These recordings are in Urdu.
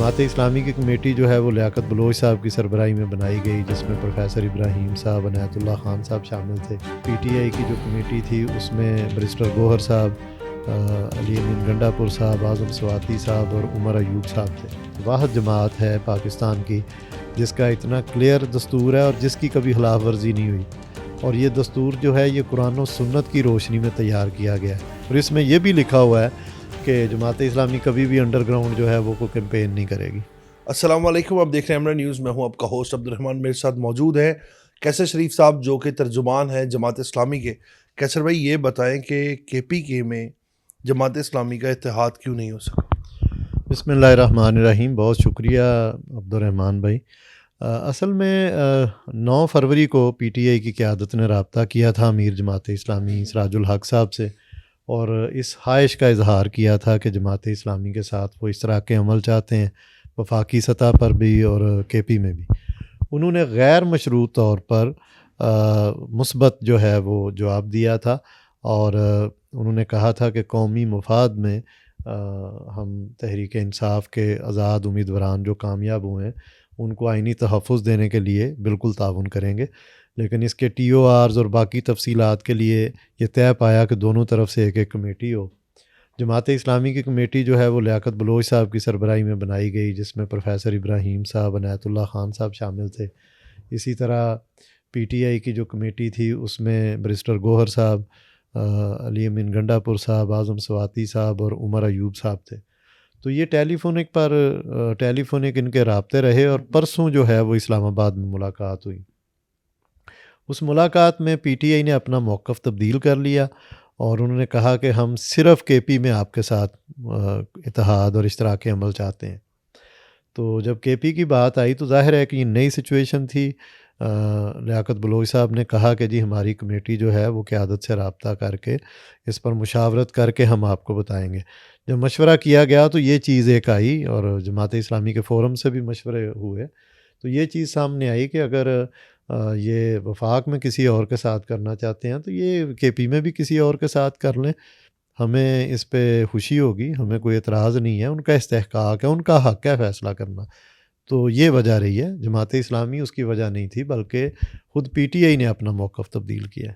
جماعت اسلامی کی کمیٹی جو ہے وہ لیاقت بلوچ صاحب کی سربراہی میں بنائی گئی، جس میں پروفیسر ابراہیم صاحب، عنایت اللہ خان صاحب شامل تھے۔ پی ٹی آئی کی جو کمیٹی تھی اس میں برسٹر گوہر صاحب، علی امین گنڈا پور صاحب، اعظم سواتی صاحب اور عمر ایوب صاحب تھے۔ واحد جماعت ہے پاکستان کی جس کا اتنا کلیئر دستور ہے اور جس کی کبھی خلاف ورزی نہیں ہوئی، اور یہ دستور جو ہے یہ قرآن و سنت کی روشنی میں تیار کیا گیا ہے، اور اس میں یہ بھی لکھا ہوا ہے کہ جماعت اسلامی کبھی بھی انڈر گراؤنڈ جو ہے وہ کوئی کیمپین نہیں کرے گی۔ السلام علیکم، آپ دیکھ رہے ہیں امرا نیوز، میں ہوں آپ کا ہوسٹ عبد الرحمان۔ میرے ساتھ موجود ہیں کیسر شریف صاحب جو کہ ترجمان ہیں جماعت اسلامی کے۔ کیسر بھائی یہ بتائیں کہ کے پی کے میں جماعت اسلامی کا اتحاد کیوں نہیں ہو سکا؟ بسم اللہ الرحمن الرحیم، بہت شکریہ عبد الرحمان بھائی۔ اصل میں 9 فروری کو پی ٹی آئی کی قیادت نے رابطہ کیا تھا امیر جماعت اسلامی سراج الحق صاحب سے، اور اس خواہش کا اظہار کیا تھا کہ جماعت اسلامی کے ساتھ وہ اس طرح کے عمل چاہتے ہیں، وفاقی سطح پر بھی اور کے پی میں بھی۔ انہوں نے غیر مشروط طور پر مثبت جو ہے وہ جواب دیا تھا، اور انہوں نے کہا تھا کہ قومی مفاد میں ہم تحریک انصاف کے آزاد امیدواران جو کامیاب ہوئے ہیں ان کو آئینی تحفظ دینے کے لیے بالکل تعاون کریں گے، لیکن اس کے ٹی او آرز اور باقی تفصیلات کے لیے یہ طے پایا کہ دونوں طرف سے ایک ایک کمیٹی ہو۔ جماعت اسلامی کی کمیٹی جو ہے وہ لیاقت بلوچ صاحب کی سربراہی میں بنائی گئی، جس میں پروفیسر ابراہیم صاحب، عنایت اللہ خان صاحب شامل تھے۔ اسی طرح پی ٹی آئی کی جو کمیٹی تھی اس میں برسٹر گوہر صاحب، علی امین گنڈا پور صاحب، اعظم سواتی صاحب اور عمر ایوب صاحب تھے۔ تو یہ ٹیلی فونک ان کے رابطے رہے، اور پرسوں جو ہے وہ اسلام آباد میں ملاقات ہوئی۔ اس ملاقات میں پی ٹی آئی نے اپنا موقف تبدیل کر لیا، اور انہوں نے کہا کہ ہم صرف کے پی میں آپ کے ساتھ اتحاد اور اشتراک عمل چاہتے ہیں۔ تو جب کے پی کی بات آئی تو ظاہر ہے کہ یہ نئی سچویشن تھی۔ لیاقت بلوچ صاحب نے کہا کہ جی ہماری کمیٹی جو ہے وہ قیادت سے رابطہ کر کے اس پر مشاورت کر کے ہم آپ کو بتائیں گے۔ جب مشورہ کیا گیا تو یہ چیز ایک آئی، اور جماعت اسلامی کے فورم سے بھی مشورے ہوئے، تو یہ چیز سامنے آئی کہ اگر یہ وفاق میں کسی اور کے ساتھ کرنا چاہتے ہیں تو یہ کے پی میں بھی کسی اور کے ساتھ کر لیں، ہمیں اس پہ خوشی ہوگی، ہمیں کوئی اعتراض نہیں ہے، ان کا استحقاق ہے، ان کا حق ہے فیصلہ کرنا۔ تو یہ وجہ رہی ہے، جماعت اسلامی اس کی وجہ نہیں تھی، بلکہ خود پی ٹی آئی نے اپنا موقف تبدیل کیا ہے۔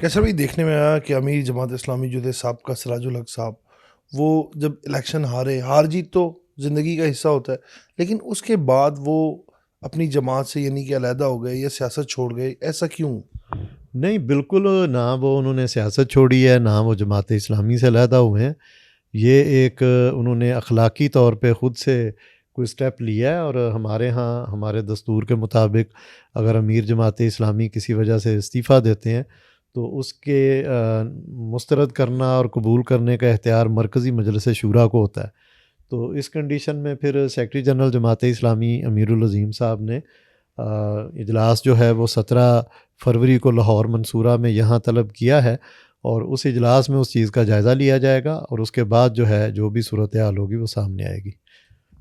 کیسر بھائی دیکھنے میں آیا کہ امیر جماعت اسلامی جو تھے سابقہ سراج الحق صاحب، وہ جب الیکشن ہار جیت تو زندگی کا حصہ ہوتا ہے، لیکن اس کے بعد وہ اپنی جماعت سے یعنی کہ علیحدہ ہو گئے یا سیاست چھوڑ گئے، ایسا کیوں؟ نہیں، بالکل نہ وہ انہوں نے سیاست چھوڑی ہے، نہ وہ جماعت اسلامی سے علیحدہ ہوئے ہیں۔ یہ ایک انہوں نے اخلاقی طور پہ خود سے کوئی سٹیپ لیا ہے، اور ہمارے ہاں ہمارے دستور کے مطابق اگر امیر جماعت اسلامی کسی وجہ سے استعفیٰ دیتے ہیں تو اس کے مسترد کرنا اور قبول کرنے کا اختیار مرکزی مجلس شورا کو ہوتا ہے۔ تو اس کنڈیشن میں پھر سیکرٹری جنرل جماعت اسلامی امیر العظیم صاحب نے اجلاس جو ہے وہ 17 فروری کو لاہور منصورہ میں یہاں طلب کیا ہے، اور اس اجلاس میں اس چیز کا جائزہ لیا جائے گا، اور اس کے بعد جو ہے جو بھی صورتحال ہوگی وہ سامنے آئے گی۔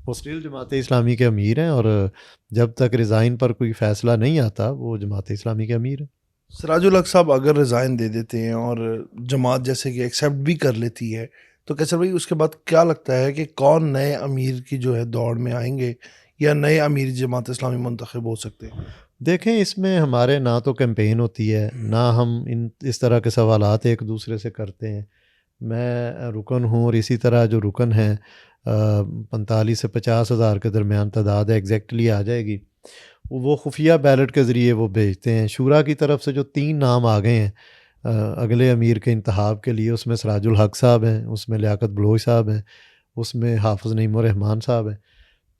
وہ اسٹل جماعت اسلامی کے امیر ہیں، اور جب تک ریزائن پر کوئی فیصلہ نہیں آتا وہ جماعت اسلامی کے امیر ہیں۔ سراج الحق صاحب اگر ریزائن دے دیتے ہیں اور جماعت جیسے کہ ایکسیپٹ بھی کر لیتی ہے تو کیسر بھائی اس کے بعد کیا لگتا ہے کہ کون نئے امیر کی جو ہے دوڑ میں آئیں گے یا نئے امیر جماعت اسلامی منتخب ہو سکتے ہیں؟ دیکھیں، اس میں ہمارے نہ تو کیمپین ہوتی ہے، نہ ہم اس طرح کے سوالات ایک دوسرے سے کرتے ہیں۔ میں رکن ہوں، اور اسی طرح جو رکن ہیں 45 سے 50 ہزار کے درمیان تعداد ہے، ایگزیکٹلی آ جائے گی۔ وہ خفیہ بیلٹ کے ذریعے وہ بھیجتے ہیں۔ شورا کی طرف سے جو 3 نام آ گئے ہیں اگلے امیر کے انتخاب کے لیے، اس میں سراج الحق صاحب ہیں، اس میں لیاقت بلوچ صاحب ہیں، اس میں حافظ نعیم الرحمان صاحب ہیں۔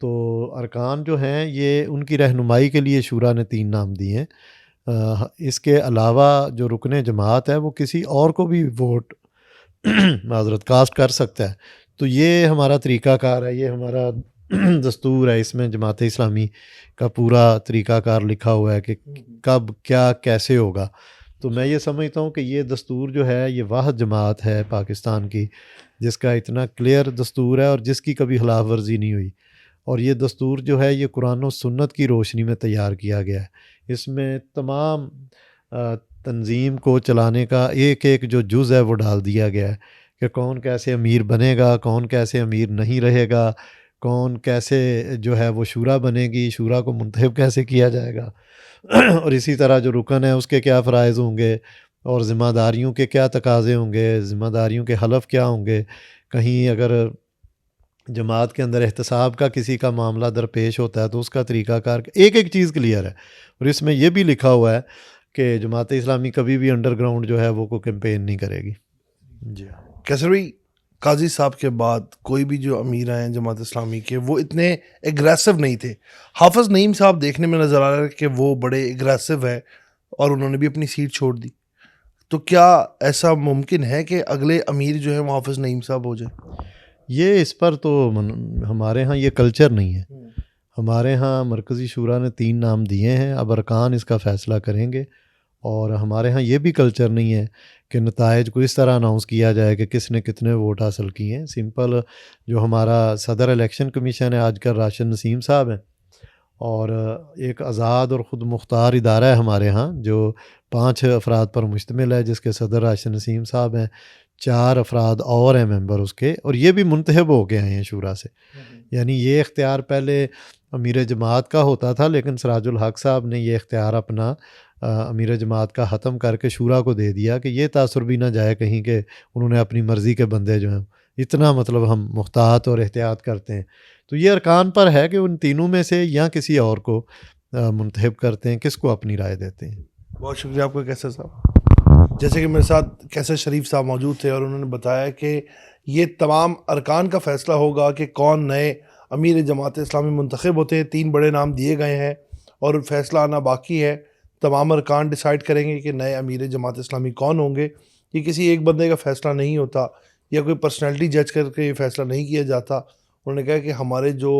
تو ارکان جو ہیں یہ ان کی رہنمائی کے لیے شورا نے 3 نام دیے ہیں۔ اس کے علاوہ جو رکن جماعت ہے وہ کسی اور کو بھی ووٹ معذرت کاسٹ کر سکتا ہے۔ تو یہ ہمارا طریقہ کار ہے، یہ ہمارا دستور ہے، اس میں جماعت اسلامی کا پورا طریقہ کار لکھا ہوا ہے کہ کب کیا کیسے ہوگا۔ تو میں یہ سمجھتا ہوں کہ یہ دستور جو ہے یہ واحد جماعت ہے پاکستان کی جس کا اتنا کلیئر دستور ہے اور جس کی کبھی خلاف ورزی نہیں ہوئی، اور یہ دستور جو ہے یہ قرآن و سنت کی روشنی میں تیار کیا گیا ہے۔ اس میں تمام تنظیم کو چلانے کا ایک ایک جو جز ہے وہ ڈال دیا گیا ہے کہ کون کیسے امیر بنے گا، کون کیسے امیر نہیں رہے گا، کون کیسے جو ہے وہ شورا بنے گی، شورا کو منتخب کیسے کیا جائے گا اور اسی طرح جو رکن ہے اس کے کیا فرائض ہوں گے اور ذمہ داریوں کے کیا تقاضے ہوں گے، ذمہ داریوں کے حلف کیا ہوں گے. کہیں اگر جماعت کے اندر احتساب کا کسی کا معاملہ درپیش ہوتا ہے تو اس کا طریقہ کار ایک ایک چیز کلیئر ہے. اور اس میں یہ بھی لکھا ہوا ہے کہ جماعت اسلامی کبھی بھی انڈر گراؤنڈ جو ہے وہ کوئی کیمپین نہیں کرے گی. جی کیسر بھائی، قاضی صاحب کے بعد کوئی بھی جو امیر ہیں جماعت اسلامی کے وہ اتنے ایگریسو نہیں تھے. حافظ نعیم صاحب دیکھنے میں نظر آ رہا ہے کہ وہ بڑے ایگریسو ہیں اور انہوں نے بھی اپنی سیٹ چھوڑ دی. تو کیا ایسا ممکن ہے کہ اگلے امیر جو ہیں وہ حافظ نعیم صاحب ہو جائیں؟ یہ اس پر تو ہمارے ہاں یہ کلچر نہیں ہے. ہمارے ہاں مرکزی شورا نے 3 نام دیے ہیں، اب ارکان اس کا فیصلہ کریں گے. اور ہمارے ہاں یہ بھی کلچر نہیں ہے کہ نتائج کو اس طرح اناؤنس کیا جائے کہ کس نے کتنے ووٹ حاصل کیے ہیں. سمپل جو ہمارا صدر الیکشن کمیشن ہے آج کل راشد نسیم صاحب ہیں، اور ایک آزاد اور خود مختار ادارہ ہے ہمارے ہاں جو 5 افراد پر مشتمل ہے، جس کے صدر راشد نسیم صاحب ہیں، 4 افراد اور ہیں ممبر اس کے، اور یہ بھی منتخب ہو کے آئے ہیں شورا سے. یعنی یہ اختیار پہلے امیر جماعت کا ہوتا تھا، لیکن سراج الحق صاحب نے یہ اختیار اپنا امیر جماعت کا ختم کر کے شورا کو دے دیا کہ یہ تاثر بھی نہ جائے کہیں کہ انہوں نے اپنی مرضی کے بندے جو ہیں اتنا مطلب ہم محتاط اور احتیاط کرتے ہیں. تو یہ ارکان پر ہے کہ ان تینوں میں سے یا کسی اور کو منتخب کرتے ہیں، کس کو اپنی رائے دیتے ہیں. بہت شکریہ آپ کا کیسر صاحب. جیسے کہ میرے ساتھ کیسر شریف صاحب موجود تھے اور انہوں نے بتایا کہ یہ تمام ارکان کا فیصلہ ہوگا کہ کون نئے امیر جماعت اسلامی منتخب ہوتے ہیں. 3 بڑے نام دیے گئے ہیں اور فیصلہ آنا باقی ہے. تمام ارکان ڈیسائیڈ کریں گے کہ نئے امیر جماعت اسلامی کون ہوں گے. یہ کسی ایک بندے کا فیصلہ نہیں ہوتا یا کوئی پرسنالٹی جج کر کے یہ فیصلہ نہیں کیا جاتا. انہوں نے کہا کہ ہمارے جو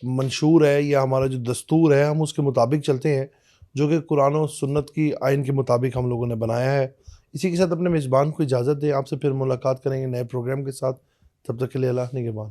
منشور ہے یا ہمارا جو دستور ہے ہم اس کے مطابق چلتے ہیں، جو کہ قرآن و سنت کی آئین کے مطابق ہم لوگوں نے بنایا ہے. اسی کے ساتھ اپنے میزبان کو اجازت دیں. آپ سے پھر ملاقات کریں گے نئے پروگرام کے ساتھ. تب تک کے لیے اللہ نگہبان.